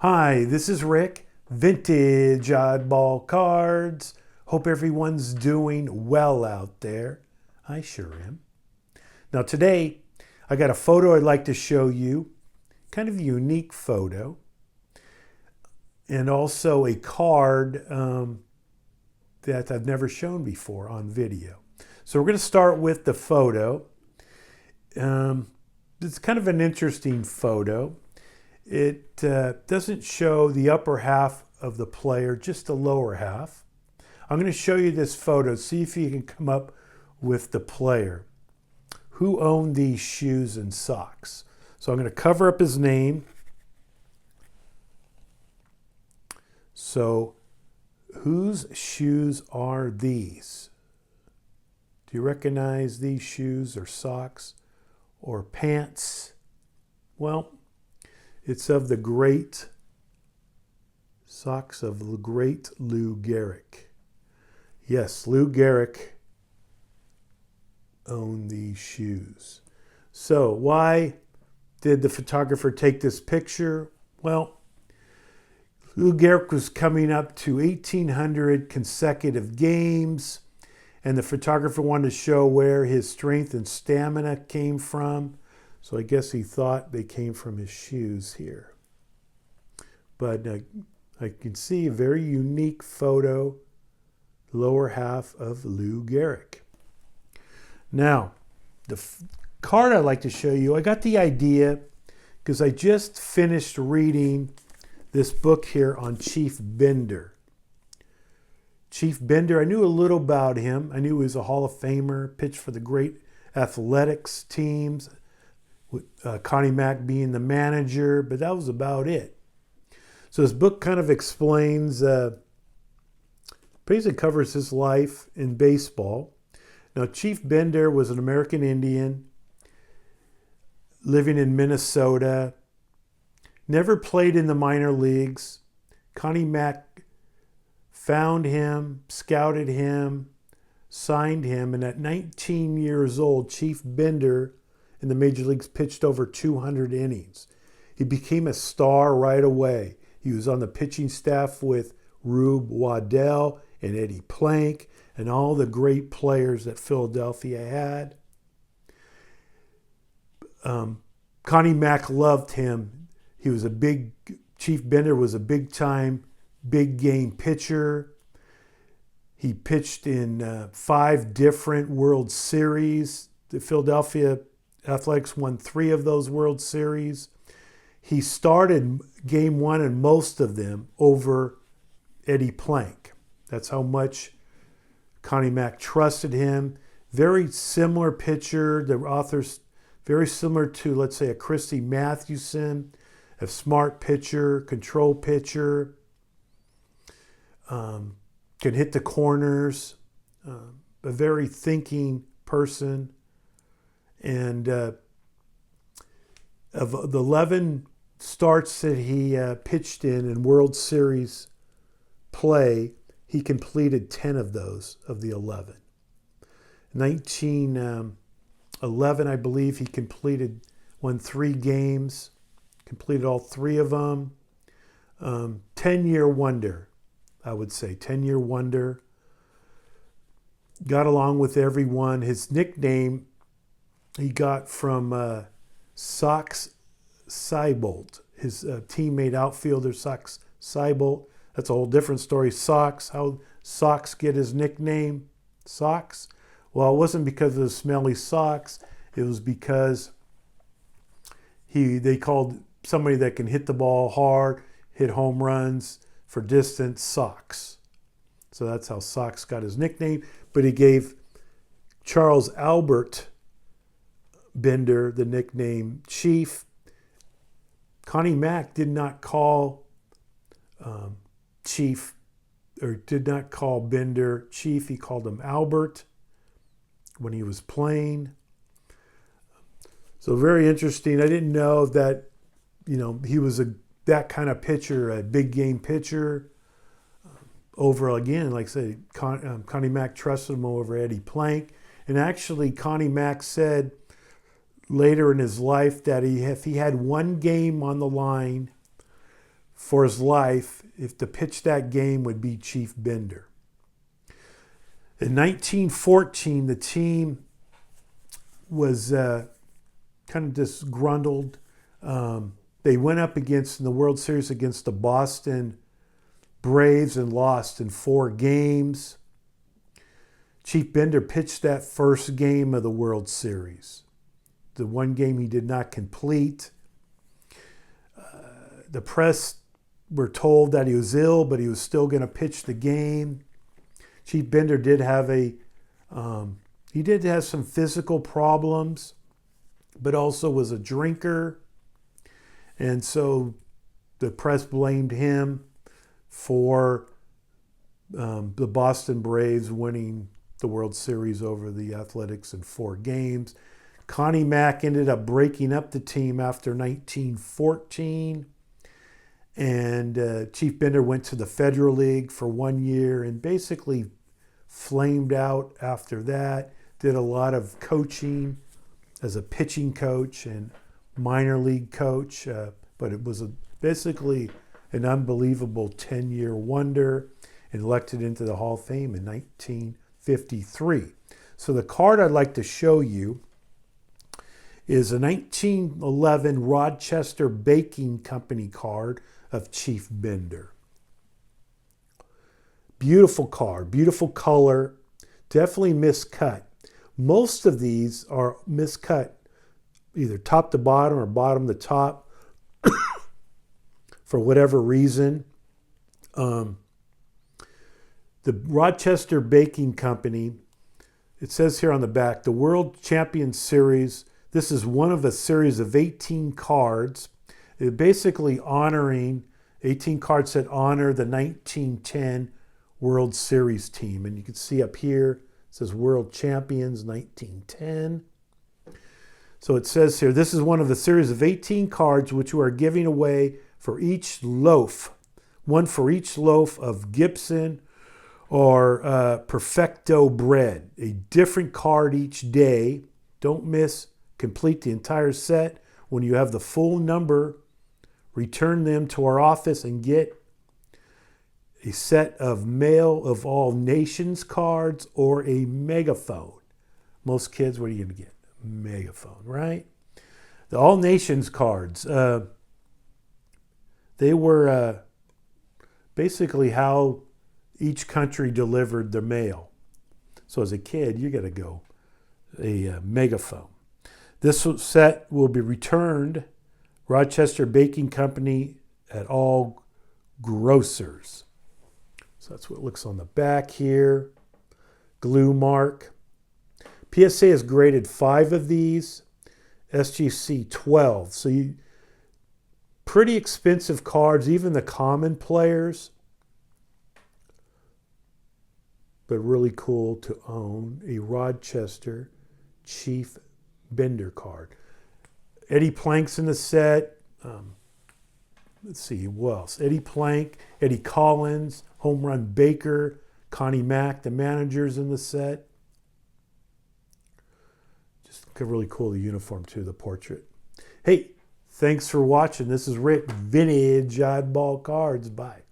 Hi, this is Rick, Vintage Oddball Cards. Hope everyone's doing well out there. I sure am. Now today, I got a photo I'd like to show you, kind of a unique photo, and also a card that I've never shown before on video. So we're going to start with the photo. It's kind of an interesting photo. It doesn't show the upper half of the player, just the lower half. I'm going to show you this photo, see if you can come up with the player. Who owned these shoes and socks? So I'm going to cover up his name. So whose shoes are these? Do you recognize these shoes or socks or pants? Well, it's of the great socks of the great Lou Gehrig. Yes, Lou Gehrig owned these shoes. So why did the photographer take this picture? Well, Lou Gehrig was coming up to 1,800 consecutive games, and the photographer wanted to show where his strength and stamina came from. So I guess he thought they came from his shoes here. But I can see a very unique photo, lower half of Lou Gehrig. Now, the card I'd like to show you, I got the idea because I just finished reading this book here on Chief Bender. Chief Bender, I knew a little about him. I knew he was a Hall of Famer, pitched for the great athletics teams, with Connie Mack being the manager, but that was about it. So this book kind of explains, basically covers his life in baseball. Now, Chief Bender was an American Indian living in Minnesota, never played in the minor leagues. Connie Mack found him, scouted him, signed him, and at 19 years old, Chief Bender in the major leagues pitched over 200 innings. He became a star right away. He was on the pitching staff with Rube Waddell and Eddie Plank and all the great players that Philadelphia had. Connie Mack loved him. Chief Bender was a big-time, big-game pitcher. He pitched in 5 different World Series. The Philadelphia Athletics won 3 of those World Series. He started game 1 in most of them over Eddie Plank. That's how much Connie Mack trusted him. Very similar pitcher. The author's very similar to, let's say, a Christy Mathewson, a smart pitcher, control pitcher, can hit the corners, a very thinking person. And of the 11 starts that he pitched in World Series play, he completed 10 of those, of the 11. 1911, I believe, he won 3 games, completed all 3 of them. 10-year wonder, I would say, 10-year wonder. Got along with everyone. His nickname he got from Sox Seibold, his teammate outfielder Sox Seibold. That's a whole different story. How Sox get his nickname, Sox? Well, it wasn't because of the smelly socks. It was because they called somebody that can hit the ball hard, hit home runs for distance, Sox. So that's how Sox got his nickname. But he gave Charles Albert Bender the nickname Chief. Connie Mack did not call Chief, or did not call Bender Chief. He called him Albert when he was playing. So very interesting. I didn't know that, he was that kind of pitcher, a big game pitcher. Over again, like I say, Connie Mack trusted him over Eddie Plank. And actually, Connie Mack said later in his life that if he had one game on the line for his life if to pitch that game would be Chief Bender. In 1914, the team was kind of disgruntled. They went up against, in the World Series, against the Boston Braves and lost in 4 games. Chief Bender pitched that first game of the World Series. The one game he did not complete. The press were told that he was ill, but he was still going to pitch the game. Chief Bender did have some physical problems, but also was a drinker. And so the press blamed him for the Boston Braves winning the World Series over the Athletics in 4 games. Connie Mack ended up breaking up the team after 1914. And Chief Bender went to the Federal League for 1 year and basically flamed out after that. Did a lot of coaching as a pitching coach and minor league coach. But it was basically an unbelievable 10-year wonder, and elected into the Hall of Fame in 1953. So the card I'd like to show you is a 1911 Rochester Baking Company card of Chief Bender. Beautiful card, beautiful color, definitely miscut. Most of these are miscut, either top to bottom or bottom to top, for whatever reason. The Rochester Baking Company, it says here on the back, the World Champion Series. This is one of a series of 18 cards. It basically honoring 18 cards that honor the 1910 World Series team. And you can see up here, it says World Champions 1910. So it says here, this is one of the series of 18 cards which we are giving away for each loaf. One for each loaf of Gibson or Perfecto bread. A different card each day. Don't miss. Complete the entire set. When you have the full number, return them to our office and get a set of Mail of All Nations cards or a megaphone. Most kids, what are you going to get? A megaphone, right? The All Nations cards, they were basically how each country delivered their mail. So as a kid, you got to go a megaphone. This set will be returned Rochester Baking Company at all grocers. So that's what it looks on the back here. Glue mark. PSA has graded 5 of these. SGC 12. So pretty expensive cards, even the common players. But really cool to own a Rochester Chief Bender card. Eddie Plank's in the set. Let's see, who else? Eddie Plank, Eddie Collins, Home Run Baker, Connie Mack, the managers in the set. Just really cool, the uniform too, the portrait. Hey, thanks for watching. This is Rick, Vintage Oddball Cards. Bye.